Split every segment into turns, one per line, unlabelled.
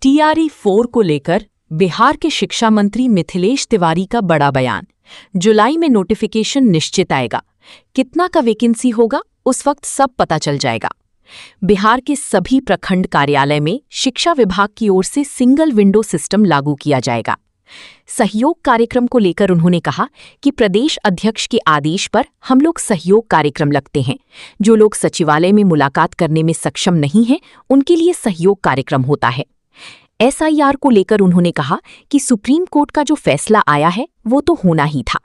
TRE 4 को लेकर बिहार के शिक्षा मंत्री मिथिलेश तिवारी का बड़ा बयान। जुलाई में नोटिफिकेशन निश्चित आएगा। कितना का वैकेंसी होगा उस वक्त सब पता चल जाएगा। बिहार के सभी प्रखंड कार्यालय में शिक्षा विभाग की ओर से सिंगल विंडो सिस्टम लागू किया जाएगा। सहयोग कार्यक्रम को लेकर उन्होंने कहा कि प्रदेश अध्यक्ष के आदेश पर हम लोग सहयोग कार्यक्रम लगते हैं। जो लोग सचिवालय में मुलाकात करने में सक्षम नहीं हैं, उनके लिए सहयोग कार्यक्रम होता है। SIR को लेकर उन्होंने कहा कि सुप्रीम कोर्ट का जो फैसला आया है वो तो होना ही था।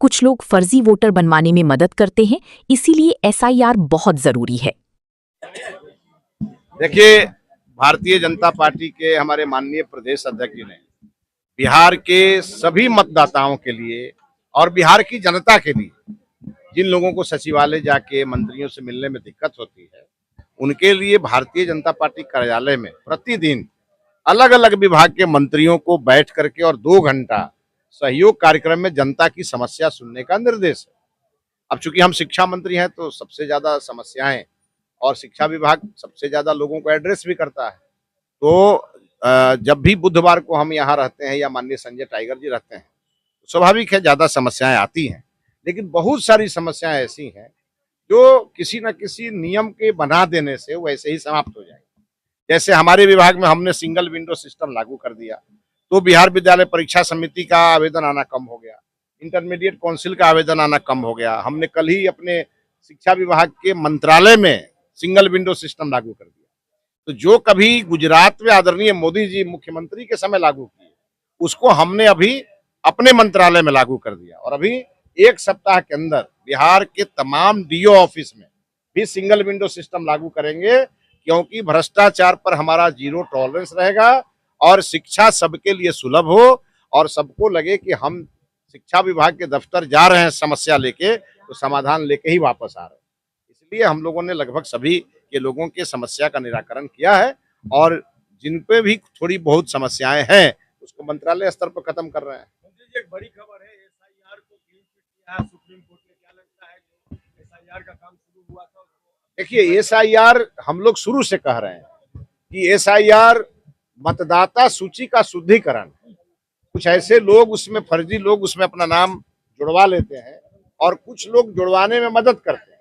कुछ लोग फर्जी वोटर बनवाने में मदद करते हैं, इसीलिए SIR बहुत जरूरी है।
देखिए, भारतीय जनता पार्टी के हमारे माननीय प्रदेश अध्यक्ष जी ने बिहार के सभी मतदाताओं के लिए और बिहार की जनता के लिए, जिन लोगों को सचिवालय जाके मंत्रियों से मिलने में दिक्कत होती है, उनके लिए भारतीय जनता पार्टी कार्यालय में प्रतिदिन अलग अलग विभाग के मंत्रियों को बैठ करके और 2 घंटा सहयोग कार्यक्रम में जनता की समस्या सुनने का निर्देश है। अब चूंकि हम शिक्षा मंत्री हैं तो सबसे ज्यादा समस्याएं और शिक्षा विभाग सबसे ज्यादा लोगों को एड्रेस भी करता है। तो जब भी बुधवार को हम यहाँ रहते हैं या माननीय संजय टाइगर जी रहते हैं, स्वाभाविक है ज्यादा समस्याएं आती हैं, लेकिन बहुत सारी समस्याएं ऐसी हैं जो किसी न किसी नियम के बना देने से वैसे ही समाप्त हो जाएंगी। जैसे हमारे विभाग में हमने सिंगल विंडो सिस्टम लागू कर दिया तो बिहार विद्यालय परीक्षा समिति का आवेदन आना कम हो गया, इंटरमीडिएट काउंसिल का आवेदन आना कम हो गया। हमने कल ही अपने शिक्षा विभाग के मंत्रालय में सिंगल विंडो सिस्टम लागू कर दिया। तो जो कभी गुजरात में आदरणीय मोदी जी मुख्यमंत्री के समय लागू किए, उसको हमने अभी अपने मंत्रालय में लागू कर दिया और अभी 1 सप्ताह के अंदर बिहार के तमाम DO ऑफिस में भी सिंगल विंडो सिस्टम लागू करेंगे, क्योंकि भ्रष्टाचार पर हमारा 0 टॉलरेंस रहेगा और शिक्षा सबके लिए सुलभ हो और सबको लगे कि हम शिक्षा विभाग के दफ्तर जा रहे हैं समस्या लेके तो समाधान लेके ही वापस आ रहे हैं। इसलिए हम लोगों ने लगभग सभी के लोगों के समस्या का निराकरण किया है और जिन पे भी थोड़ी बहुत समस्याएं हैं उसको मंत्रालय स्तर पर खत्म कर रहे हैं।
एक बड़ी खबर है, SIR को क्लीन चिट किया है सुप्रीम कोर्ट ने। क्या लगता है जो SIR का काम शुरू हुआ था?
देखिए, SIR हम लोग शुरू से कह रहे हैं कि SIR मतदाता सूची का शुद्धिकरण। कुछ ऐसे लोग उसमें फर्जी लोग उसमें अपना नाम जुड़वा लेते हैं और कुछ लोग जुड़वाने में मदद करते हैं।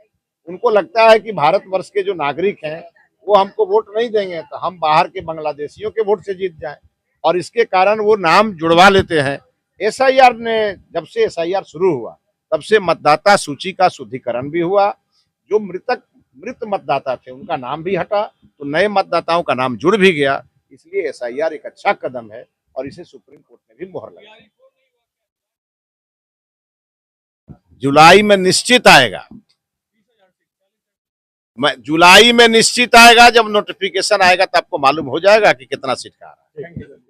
उनको लगता है कि भारतवर्ष के जो नागरिक हैं वो हमको वोट नहीं देंगे तो हम बाहर के बांग्लादेशियों के वोट से जीत जाएं, और इसके कारण वो नाम जुड़वा लेते हैं। SIR ने जब से SIR शुरू हुआ तब से मतदाता सूची का शुद्धिकरण भी हुआ। जो मृत मतदाता थे उनका नाम भी हटा तो नए मतदाताओं का नाम जुड़ भी गया। इसलिए SIR एक अच्छा कदम है और इसे सुप्रीम कोर्ट ने भी मोहर लगाई। जुलाई में निश्चित आएगा, जुलाई में निश्चित आएगा। जब नोटिफिकेशन आएगा तब आपको मालूम हो जाएगा कि कितना सीट का आ रहा है।